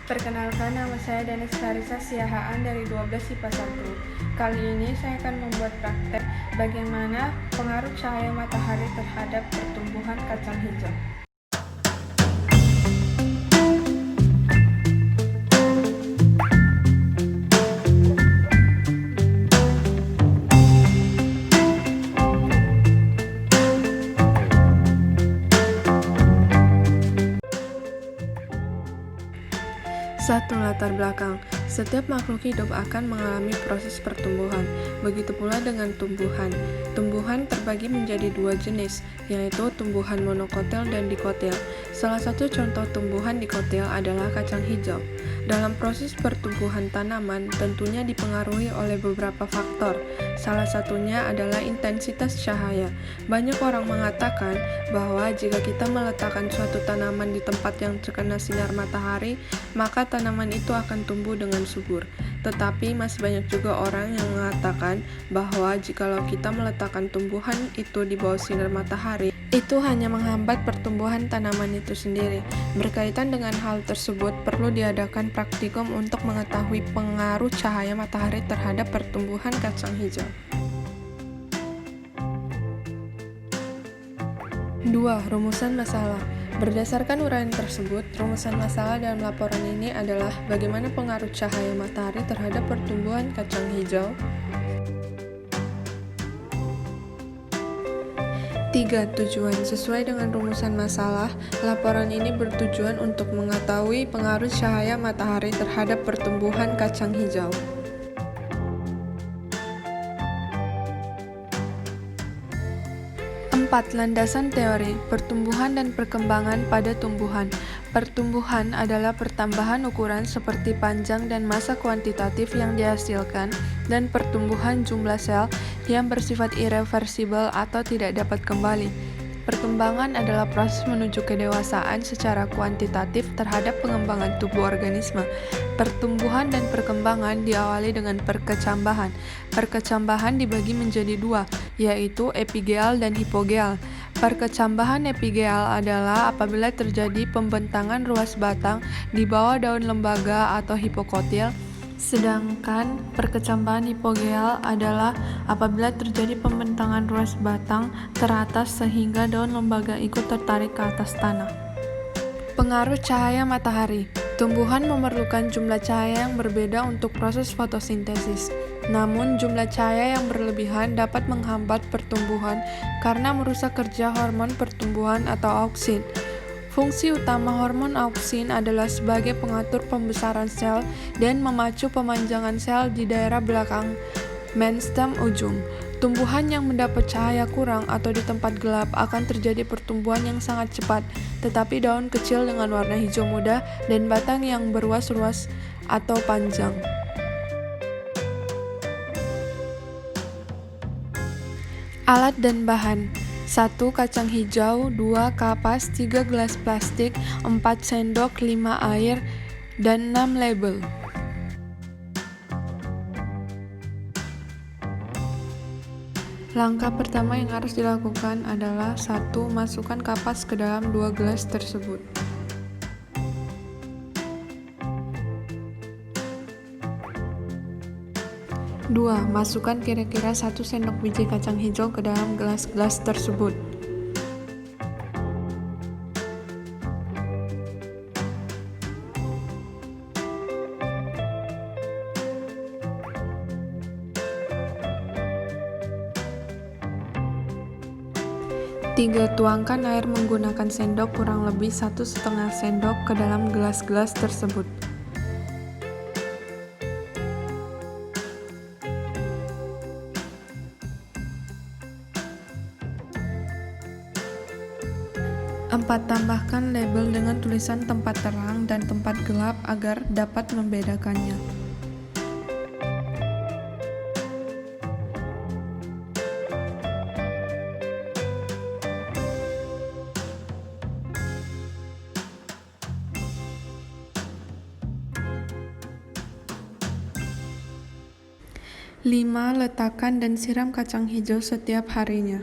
Perkenalkan, nama saya Danis Clarissa Siahaan dari 12 IPA 1. Kali ini saya akan membuat praktek bagaimana pengaruh cahaya matahari terhadap pertumbuhan kacang hijau. Satu latar belakang, setiap makhluk hidup akan mengalami proses pertumbuhan. Begitu pula dengan tumbuhan. Tumbuhan terbagi menjadi dua jenis, yaitu tumbuhan monokotil dan dikotil. Salah satu contoh tumbuhan dikotil adalah kacang hijau. Dalam proses pertumbuhan tanaman tentunya dipengaruhi oleh beberapa faktor. Salah satunya adalah intensitas cahaya. Banyak orang mengatakan bahwa jika kita meletakkan suatu tanaman di tempat yang terkena sinar matahari, maka tanaman itu akan tumbuh dengan subur. Tetapi masih banyak juga orang yang mengatakan bahwa jikalau kita meletakkan tumbuhan itu di bawah sinar matahari, itu hanya menghambat pertumbuhan tanaman itu sendiri. Berkaitan dengan hal tersebut, perlu diadakan praktikum untuk mengetahui pengaruh cahaya matahari terhadap pertumbuhan kacang hijau. 2. Rumusan masalah. Berdasarkan uraian tersebut, rumusan masalah dalam laporan ini adalah bagaimana pengaruh cahaya matahari terhadap pertumbuhan kacang hijau. 3. Tujuan. Sesuai dengan rumusan masalah, laporan ini bertujuan untuk mengetahui pengaruh cahaya matahari terhadap pertumbuhan kacang hijau. 4. Landasan teori, pertumbuhan dan perkembangan pada tumbuhan. Pertumbuhan adalah pertambahan ukuran seperti panjang dan massa kuantitatif yang dihasilkan, dan pertumbuhan jumlah sel yang bersifat irreversibel atau tidak dapat kembali. Perkembangan adalah proses menuju kedewasaan secara kuantitatif terhadap pengembangan tubuh organisme. Pertumbuhan dan perkembangan diawali dengan perkecambahan. Perkecambahan dibagi menjadi dua, yaitu epigeal dan hipogeal. Perkecambahan epigeal adalah apabila terjadi pembentangan ruas batang di bawah daun lembaga atau hipokotil, sedangkan perkecambahan hipogeal adalah apabila terjadi pembentangan ruas batang teratas sehingga daun lembaga ikut tertarik ke atas tanah. Pengaruh cahaya matahari. Tumbuhan memerlukan jumlah cahaya yang berbeda untuk proses fotosintesis. Namun, jumlah cahaya yang berlebihan dapat menghambat pertumbuhan karena merusak kerja hormon pertumbuhan atau auksin. Fungsi utama hormon auksin adalah sebagai pengatur pembesaran sel dan memacu pemanjangan sel di daerah belakang menstem ujung. Tumbuhan yang mendapat cahaya kurang atau di tempat gelap akan terjadi pertumbuhan yang sangat cepat, tetapi daun kecil dengan warna hijau muda dan batang yang berruas-ruas atau panjang. Alat dan bahan. 1. Kacang hijau, 2. Kapas, 3. Gelas plastik, 4. Sendok, 5. Air, dan 6. Label. Langkah pertama yang harus dilakukan adalah 1. Masukkan kapas ke dalam 2 gelas tersebut. 2. Masukkan kira-kira 1 sendok biji kacang hijau ke dalam gelas-gelas tersebut. 3. Tuangkan air menggunakan sendok kurang lebih 1,5 sendok ke dalam gelas-gelas tersebut. 4. Tambahkan label dengan tulisan tempat terang dan tempat gelap agar dapat membedakannya. 5. Letakkan dan siram kacang hijau setiap harinya.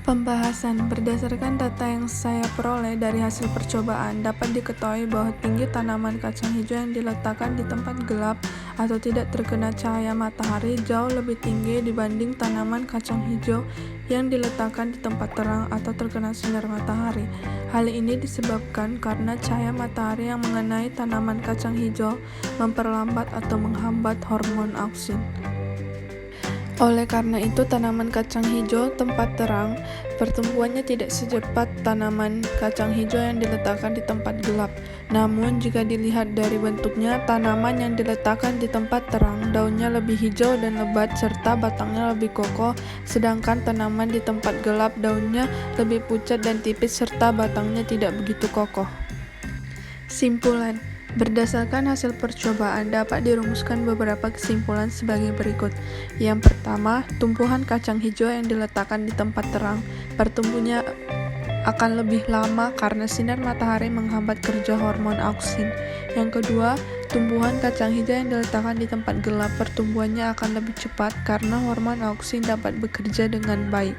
Pembahasan berdasarkan data yang saya peroleh dari hasil percobaan, dapat diketahui bahwa tinggi tanaman kacang hijau yang diletakkan di tempat gelap atau tidak terkena cahaya matahari jauh lebih tinggi dibanding tanaman kacang hijau yang diletakkan di tempat terang atau terkena sinar matahari. Hal ini disebabkan karena cahaya matahari yang mengenai tanaman kacang hijau memperlambat atau menghambat hormon auksin. Oleh karena itu, tanaman kacang hijau tempat terang pertumbuhannya tidak secepat tanaman kacang hijau yang diletakkan di tempat gelap. Namun, jika dilihat dari bentuknya, tanaman yang diletakkan di tempat terang daunnya lebih hijau dan lebat serta batangnya lebih kokoh, sedangkan tanaman di tempat gelap daunnya lebih pucat dan tipis serta batangnya tidak begitu kokoh. Simpulan. Berdasarkan hasil percobaan, dapat dirumuskan beberapa kesimpulan sebagai berikut. Yang pertama, tumbuhan kacang hijau yang diletakkan di tempat terang, pertumbuhannya akan lebih lama karena sinar matahari menghambat kerja hormon auksin. Yang kedua, tumbuhan kacang hijau yang diletakkan di tempat gelap, pertumbuhannya akan lebih cepat karena hormon auksin dapat bekerja dengan baik.